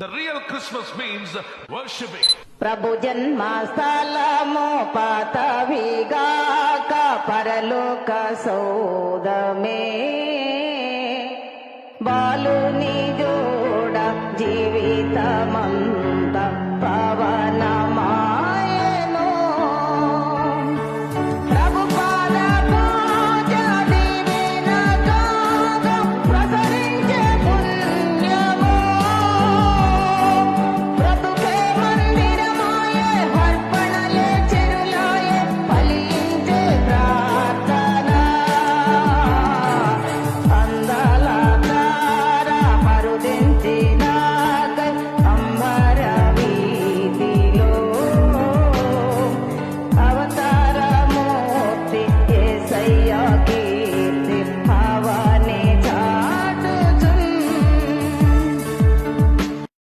The real Christmas means worshiping. ప్రభు జన్మస్థలము పతవిగాక పరలోక సౌదమే బాలుని జోడ జీవితమందు